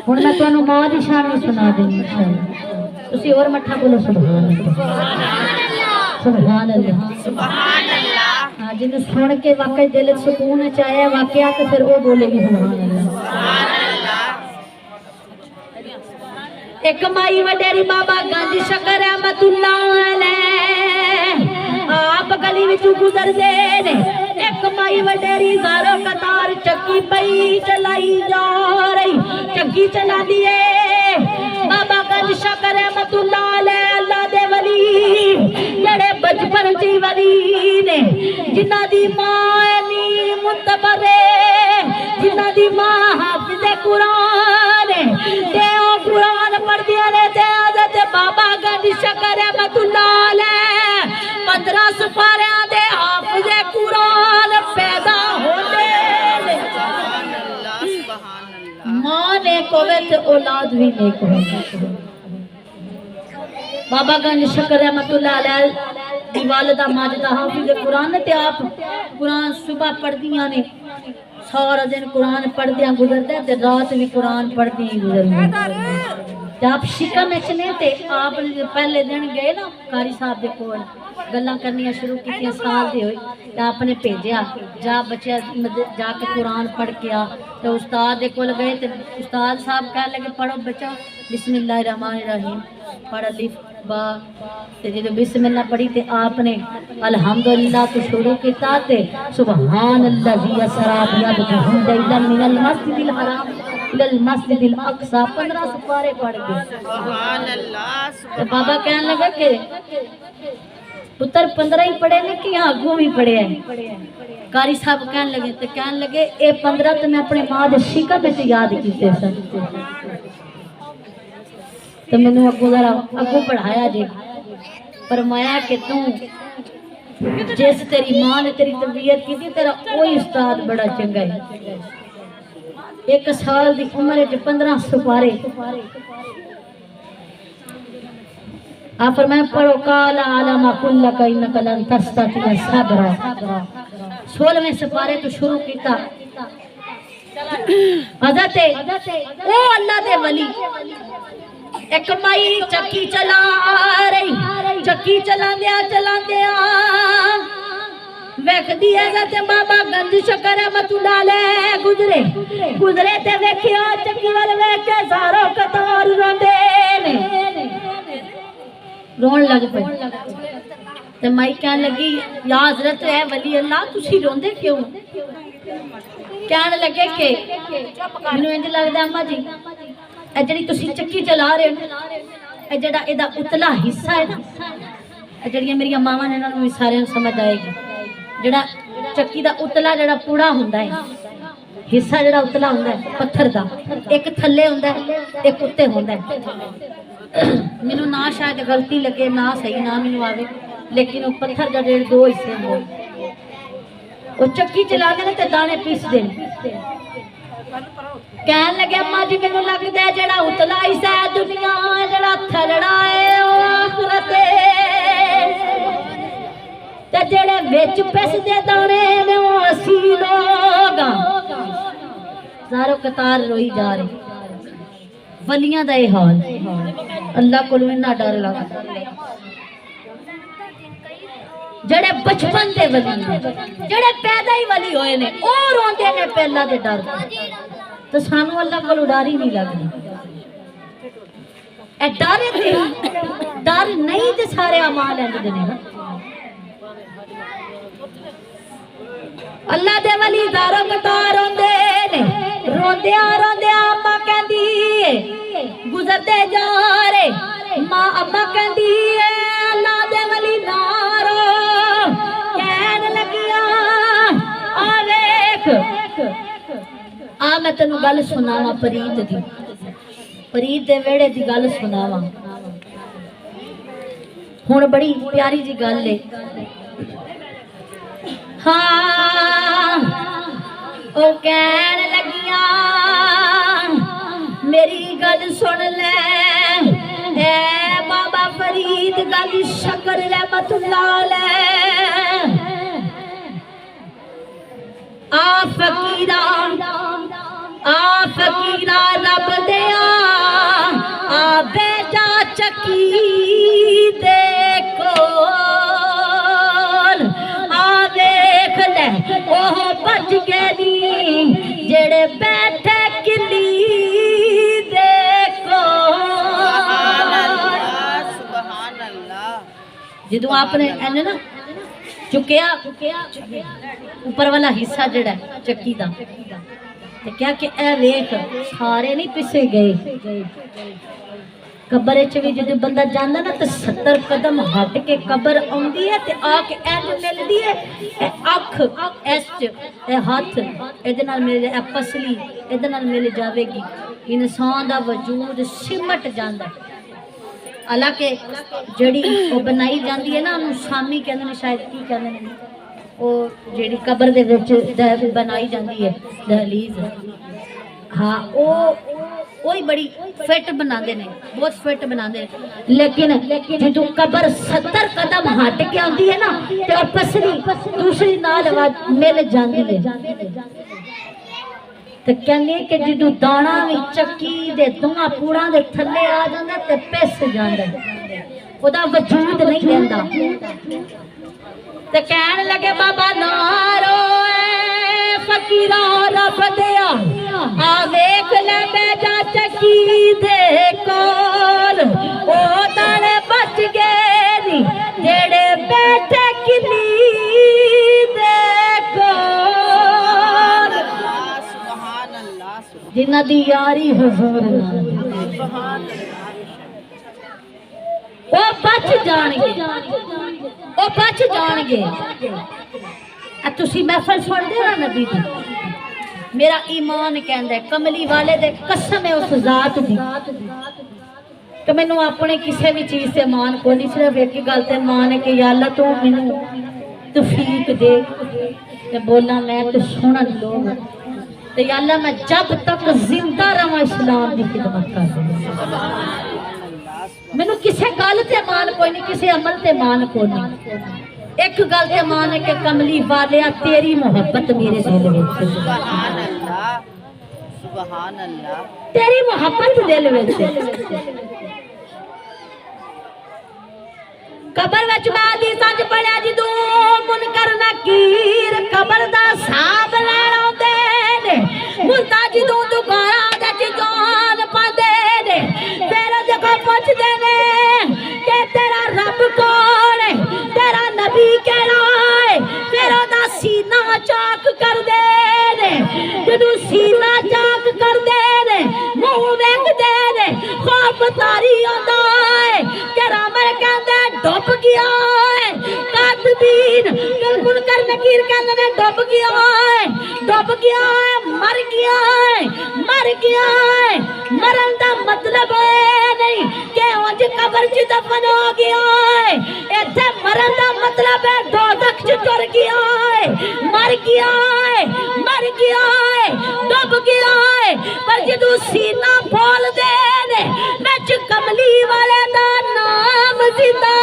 हुण मैं तुहानू मां दी शान भी सुना देनी इंशाअल्लाह। तुसी और मठा बोलो सुभान अल्लाह सुभान अल्लाह। हाँ जिन्हें सुन के वाकई दिल सुकून चाहे वाकया तो फिर वो बोलेगी सुभान अल्लाह। एक माई वडेरी बाबा गंज शकर रहमतुल्लाह अलैह आप गली विच गुजरदे ने। एक माई वडेरी ज़ारो कतार चक्की पई चलाई जा रही चक्की चला दिए बाबा गंज शकर रहमतुल्लाह अलैह अल्लाह दे वली जेड़े बचपन च वली ने जिन्हां दी मां नी मुतबर जिन्हां दी मां हाफिज़ कुरान ते ओ कुरान पढ़दियां ने ते हज़रत बाबा गंज शकर रहमतुल्लाह अलैह 15 सुपारियां दे हाफिज़ कुरान पैदा होंदे ने। मां ने कोवे ते औलाद भी नेक होंदी। बाबा गंज शकर रहमतुल्लाह अलैह दी वालिदा माजिदा हाफिज़ कुरान ते आप कुरान सुबह पढ़दियां ने सारा दिन कुरान पढ़दियां गुजरदे ते रात भी कुरान पढ़दी गुजरदी। आप शिकम विच ने ते आप पहले दिन गए ना कारी साहब दे कोल गल्लां करनियां शुरू कीतियां साल दे होए ते आपने भेजिया जा बच्चा जाके कुरान पढ़ के आ। तो उस्ताद दे कोल गए ते उस्ताद साहब कह लगे पढ़ो बच्चा बिस्मिल्लाहिर्रहमानिर्रहीम पढ़ अलिफ बा ते जो बिस्मिल्लाह पढ़ी ते आपने अल्हम्दुलिल्लाह तो शुरू किया ते सुभान अल्लाज़ी असरा बिअब्दिही लैलन मिनल मस्जिदिल हराम इलल मस्जिदिल अक़सा 15 सुपारे पढ़ गए। सुभान अल्लाह। तो बाबा कहने लगा कि पुत्र 15 ही पढ़े ने कि आगू भी पढ़े है। कारी साहब कहने लगे ये 15 तो मैं अपने मां दे शिका में याद किए सन तो मैंने अगू जरा अगू पढ़ाया जे फरमाया कि तू जिस तेरी मां ने तेरी तरबियत की तेरा कोई उस्ताद बड़ा चंगा है। 1 साल की उम्र 15 सुपारे आप फरमाया पढ़ो काला आलमा कुल्ला का इन्नका लन तस्ततिअ सब्रा 16वें सुपारे तो शुरू किया। हज़रत ओ अल्लाह दे वली एक माई चक्की चला रही चक्की चलांदिया वेखदी हज़रत बाबा गंज शकर रहमतुल्लाह अलैह गुजरे ते वेखिया चक्की वाल वेख के सारो कतार रोंदे ने रोन लग पे ते माई कहने लगी या हज़रत है वली अल्लाह तुसी रोंदे क्यों। कहने लगे कि मैनूं इंज लगदा अम्मा जी ए जिहड़ी तुसी चक्की चला रहे हो ए जिहड़ा एदा उतला हिस्सा है ना जिहड़ियां मेरियां मावां ने इन्हां नूं सारे समझ आएगी जिहड़ा चक्की दा उतला जिहड़ा पूड़ा हुंदा है हिस्सा जिहड़ा उतला हुंदा है पत्थर दा एक थल्ले हुंदा है एक उत्ते हुंदा है। मैनूं ना शायद गलती लगे ना सही ना मैनूं आवे लेकिन वो पत्थर दा जेहड़े 2 हिस्से होंदे वो चक्की चलाते ने ते दाने पीसदे ने। कहन लगे अम्मा जी मैनूं लगदा है जेहड़ा उतला हिस्सा है दुनिया जेहड़ा थलड़ा है ओ आखिरत ते जेहड़े विच पिसदे दाने ने वो असी लोग सारो कतार रोई जा रहे। वलियां दा ये हाल अल्लाह कोलों इन्ना डर लगदा जेड़े बचपन दे वली जेड़े पैदा ही वली होए ने ओ रोंदे ने पहला दे डर तो सानू अल्लाह कोलों डर ही नहीं लगदा। ए डर नहीं ते सारे अमाल लेंदे ने। अल्लाह दे वली दारो कतार रोंदे ने रोंदिया अम्मा कहंदी गुजरते जा रहे मां अम्मा कहंदी अल्लाह दे वली नारो कहन लगिया आ देख आ मैं तेनू गल सुनावा फरीद दे वेड़े दी गल सुनावा हुण बड़ी प्यारी जी गल है। हाँ ओ कहन लगिया मेरी गल सुन ले ए बाबा फरीद गंज शकर रहमतुल्लाह अलैह आ फकीरा रब दे आपने एने ना चुकया ऊपर वाला हिस्सा जड़ा चक्की दा ते क्या कि ए वेख सारे नहीं पिसे गए कब्र च भी जो बंदा जांदा ना तो 70 कदम हट के कब्र आउंदी है ते आके इंज मिलदी है अख इस च हाथ इहदे नाल मिल जाए पसली इहदे नाल मिल जावेगी इंसान दा वजूद सिमट जांदा हालांकि जड़ी वो बनाई जाती है ना उन्होंने सामी कहते हैं शायद की कहते हैं वो जी कबर दे विच बनाई जाती है दहलीज हाँ वो ही बड़ी फिट बनाते हैं बहुत फिट बनाते हैं लेकिन जो कबर 70 कदम हट के आती है ना तो पसली दूसरी नाल मिल जाती है तो कहने कि जो दाना भी चक्की दे धुआं पूड़ा दे थले आ जाता ते पिस जाता ओदा वजूद नहीं रहता ते कहन लगे बाबा नारो फकीरा रब दिया आ वेख ले बेजा चक्की दे कोल ओ दाने बच गए नी जेड़े बैठे किली जिन्ना दी यारी हुजूर वो बच जाणगे वो बच जाणगे तुसी महफिल सुनदे ना नबी दी मेरा ईमान कहंदा है कमली वाले दे कसम है उस जात दी कि मैनू अपने किसी भी चीज से मान को नहीं सिर्फ एक गल ते मान है कि या अल्लाह तू मैनू तौफीक दे ते बोला मैं तो सुनन लोग तो या अल्लाह मैं जब तक जिंदा रहा इस्लाम की खिदमत कर मैनू किसी गल ते मान कोई नहीं किसी अमल ते मान को नहीं एक गल ते मान है कि कमली वाले तेरी मोहब्बत मेरे दिल में सुभान अल्लाह तेरी मोहब्बत दिल में कबर विच बादी सच पड़िया जदू मुनकर नकीर कबर दा साब लैण आउंदे ने मुर्दा जदू दुबारा दे च जान पांदे ने फिर देखो पुछदे ने कि तेरा रब कौन है तेरा नबी केड़ा है फिर ओदा सीना चाक करदे ने जदू सीना चाक करदे ने मुंह वेखदे ने खौफ तारी आंदा है कि रामर कहंदे डुब गया है कातबीन मुनकर नकीर कहंदे ने डुब गया है मर गया है मरन दा मतलब है नहीं कि उंज कब्र च दफन हो गया है इत्थे मरन दा मतलब है दोज़ख च टुर गया है मर गया है डुब गया है पर जदू सीना खोल दे ने विच कमली वाले दा नाम जिंदा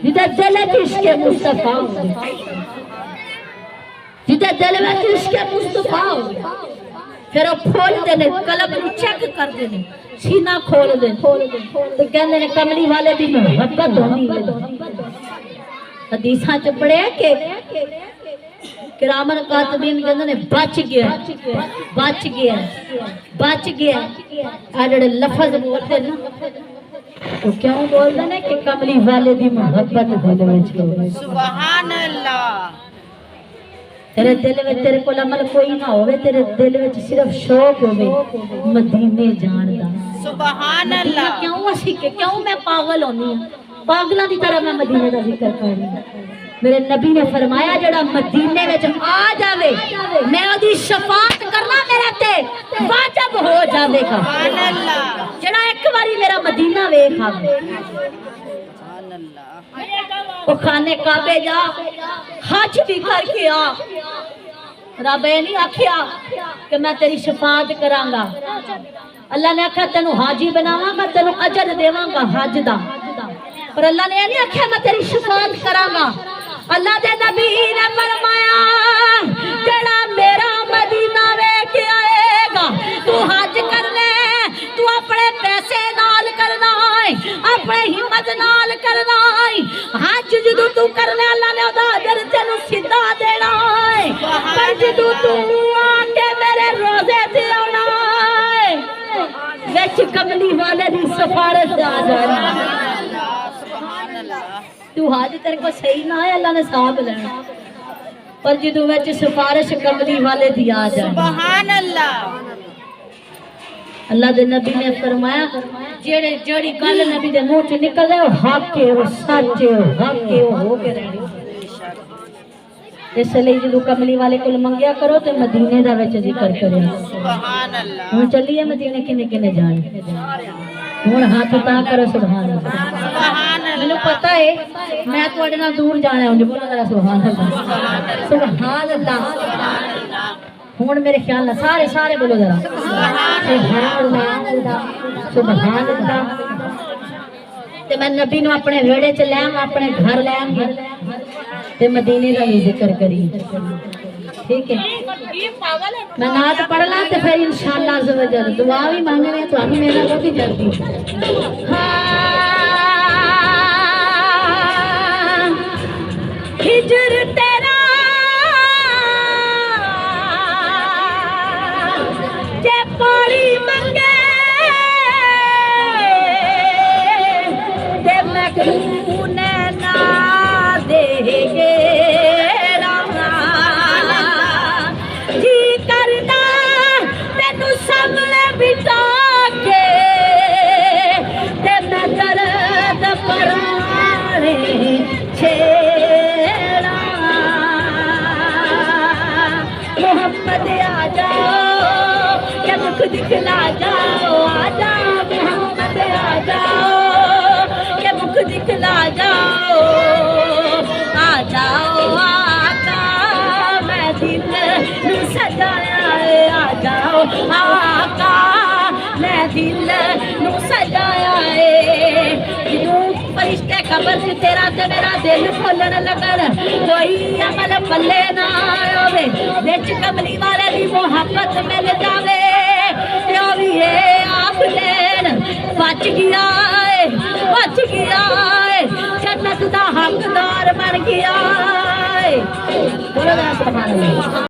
जिदा दिल इश्क मुस्तफा जिदा दिल में इश्क मुस्तफा फिर वो खोल देने कलम चेक कर देने सीना खोल दे तो कहते ने कमली वाले भी मोहब्बत होनी हदीसां च पढ़े के किरामन कातबीन कहते ने बच गया आ जेड़े लफज बोलते ना तो क्यों बोलते ने कि कमली वाले दी मोहब्बत दिल विच होवे सुभान अल्लाह तेरे दिल में तेरे को अमल कोई ना होवे तेरे दिल में सिर्फ शौक होवे मदीने जान दा सुभान अल्लाह क्यों असी के क्यों मैं पागल होनी पागलों की तरह मैं मदीने का जिक्र कर रही मेरे नबी ने फरमाया जड़ा मदीने में आ जावे मैं ओदी शफाअत करना मेरे ते वाजिब हो जावेगा सुभान अल्लाह जड़ा एक बारी मेरा मदीना वेख आवे सुभान अल्लाह ओ खाने काबे जा हज भी करके आ रब ये नहीं आखिया कि मैं तेरी शफाअत करांगा अल्लाह ने आखिया तेनू हाजी बनावांगा तेनू अजर देवांगा हज दा पर अल्लाह ने नहीं आखिया मैं तेरी शफाअत करांगा अल्लाह दे नबी ने फरमाया जेड़ा मेरा मदीना वेख आएगा तू हज करने तू अपने पैसे नाल करना है अपने हिम्मत नाल करना है हज जदू तू करने अल्लाह ने ओदा अजर तेनू सीधा देना है पर जदू तू आके मेरे रोजे ते आना है विच कमली वाले दी सिफारिश आ जाना। तू हाज तेरे को सही ना है, अल्लाह ने साहब लेना, पर जो विच सिफारिश कमली वाले दी आ जाए। सुभान अल्लाह। अल्लाह दे नबी ने फरमाया जेड़े जेड़ी गल नबी दे मुंह च निकले ओ हक है, ओ सच है, ओ हक है, ओ हो के रहनी। इसलिए जो कमली वाले को मंगया करो तो मदीने दा विच जिक्र करो। सुभान अल्लाह। हुन चलिए मदीने किने किने जाने, हुन हाथ ता करो सुभान अल्लाह। सुभान अल्लाह। मैनू पता है मैं तुहाडे नाल दूर जाना है, बोलो जरा सुभान अल्लाह। सुभान अल्लाह। हुन मेरे ख्याल नाल सारे सारे बोलो जरा सुभान अल्लाह, सुभान अल्लाह। ते मैं नबी नु अपने वेड़े च लैम, अपने घर लैम ते मदीने का भी जिक्र करी। ठीक है, मैं नात पढ़ ला ते फिर इंशाअल्लाह अज़्ज़ दुआ भी मांगने तो आनी मेरा बहुत ही जल्दी। हिजर तेरा जे पानी मंगे ते मैं खूने ना देगे जी करना तेनू सामने बिठा के ते मैं दर्द पराने छेड़ा। मोहम्मद आ जाओ के मुख दिखला जाओ, आ जाओ मोहम्मद आ जाओ के मुख दिखला जाओ, आ जाओ आका मैं दिल नू सजाया है, आ जाओ आका मैं दिल नू सजाया है। जिदों फरिश्ते कबर च तेरा ते मेरा दिल खोलन लगन, कोई अमल पल्ले ना होवे, विच कमली वाले दी मोहब्बत मिल जावे ते ओ वी है आप लेन बच गया है, बच गया है, जन्नत दा हकदार बन गया है। बोलो सुभान अल्लाह।